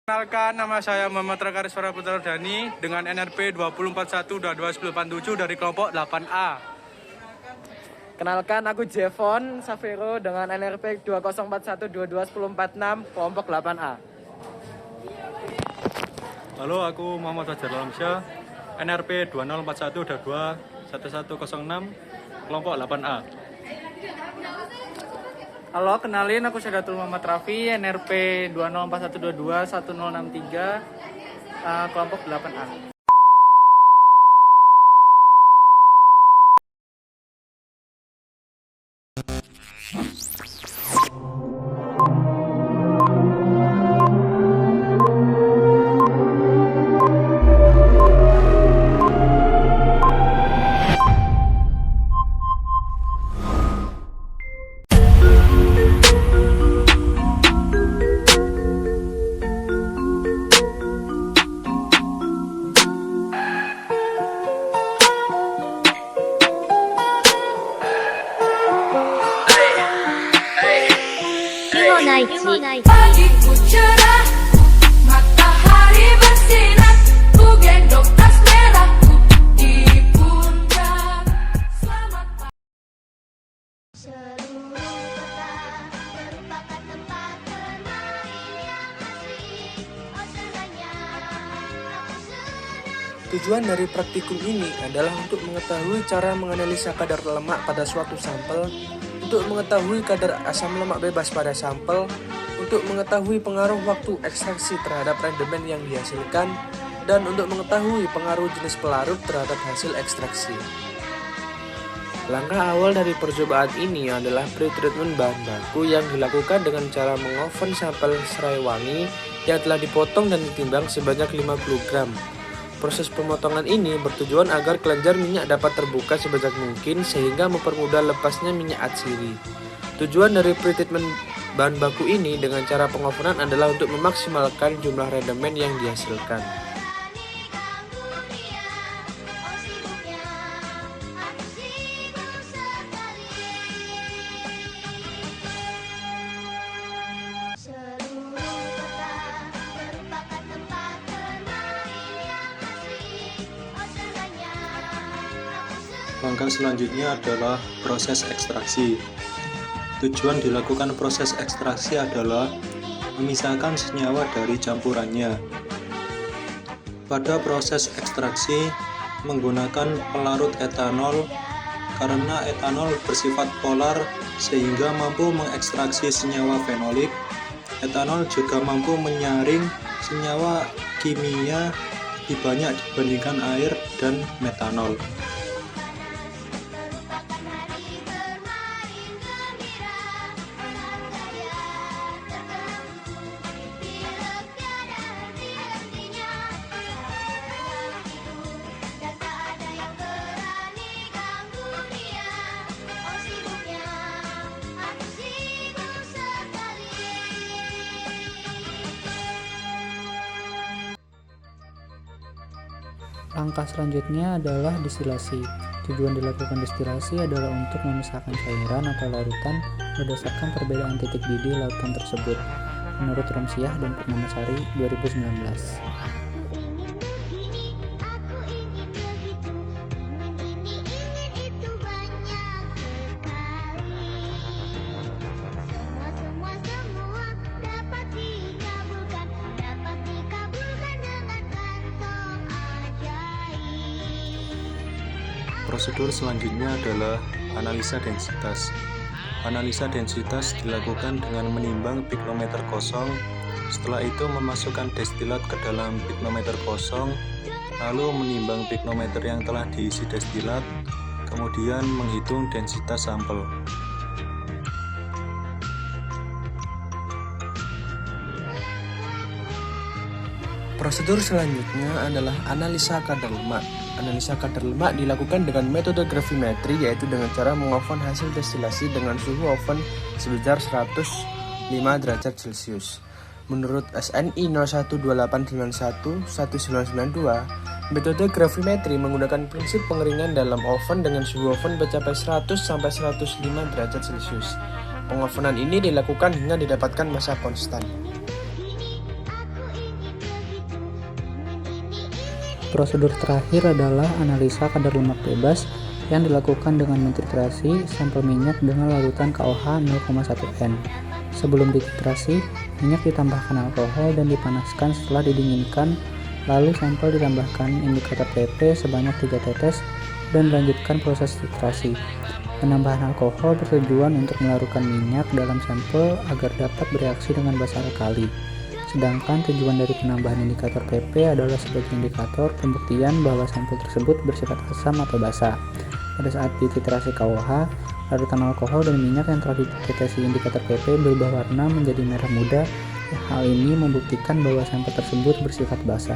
Kenalkan, nama saya Muhammad Rakariswara Putra Dani dengan NRP 204122987 dari kelompok 8A. Kenalkan, aku Jevon Savero dengan NRP 2041221046 kelompok 8A. Halo, aku Muhammad Fajar Alamsyah, NRP 2041221106 kelompok 8A. Halo, kenalin aku Syadatul Muhammad Raffi, NRP 2041221063 kelompok 8A. Pagiku cerah, matahari bersinar, ku gendong tas merahku di pundak. Selamat pagi. Seluruh kota merupakan tempat bermain yang asik. Oh senangnya aku senang. Tujuan dari praktikum ini adalah untuk mengetahui cara menganalisa kadar lemak pada suatu sampel, untuk mengetahui kadar asam lemak bebas pada sampel, untuk mengetahui pengaruh waktu ekstraksi terhadap rendemen yang dihasilkan, dan untuk mengetahui pengaruh jenis pelarut terhadap hasil ekstraksi. Langkah awal dari percobaan ini adalah pre-treatment bahan baku yang dilakukan dengan cara mengoven sampel serai wangi yang telah dipotong dan ditimbang sebanyak 50 gram. Proses pemotongan ini bertujuan agar kelenjar minyak dapat terbuka sebanyak mungkin sehingga mempermudah lepasnya minyak atsiri. Tujuan dari pre-treatment bahan baku ini dengan cara pengovenan adalah untuk memaksimalkan jumlah rendemen yang dihasilkan. Langkah selanjutnya adalah proses ekstraksi. Tujuan dilakukan proses ekstraksi adalah memisahkan senyawa dari campurannya. Pada proses ekstraksi menggunakan pelarut etanol karena etanol bersifat polar sehingga mampu mengekstraksi senyawa fenolik. Etanol juga mampu menyaring senyawa kimia lebih banyak dibandingkan air dan metanol. Langkah selanjutnya adalah distilasi. Tujuan dilakukan distilasi adalah untuk memisahkan cairan atau larutan berdasarkan perbedaan titik didih larutan tersebut, menurut Romsiah dan Purnamasari 2019. Prosedur selanjutnya adalah analisa densitas. Analisa densitas dilakukan dengan menimbang piknometer kosong. Setelah itu memasukkan destilat ke dalam piknometer kosong, lalu menimbang piknometer yang telah diisi destilat, kemudian menghitung densitas sampel. Prosedur selanjutnya adalah analisa kadar lemak. Analisa kadar lemak dilakukan dengan metode gravimetri, yaitu dengan cara mengoven hasil destilasi dengan suhu oven sebesar 105 derajat Celcius. Menurut SNI 0128911992, metode gravimetri menggunakan prinsip pengeringan dalam oven dengan suhu oven mencapai 100-105 derajat Celcius. Pengovenan ini dilakukan hingga didapatkan massa konstan. Prosedur terakhir adalah analisa kadar lemak bebas yang dilakukan dengan mentitrasi sampel minyak dengan larutan KOH 0,1 N. Sebelum dititrasi, minyak ditambahkan alkohol dan dipanaskan setelah didinginkan, lalu sampel ditambahkan indikator PP sebanyak 3 tetes dan dilanjutkan proses titrasi. Penambahan alkohol bertujuan untuk melarutkan minyak dalam sampel agar dapat bereaksi dengan basa alkali. Sedangkan tujuan dari penambahan indikator PP adalah sebagai indikator pembuktian bahwa sampel tersebut bersifat asam atau basa. Pada saat dititrasi KOH, larutan alkohol dan minyak yang telah ditetesi indikator PP berubah warna menjadi merah muda. Hal ini membuktikan bahwa sampel tersebut bersifat basa.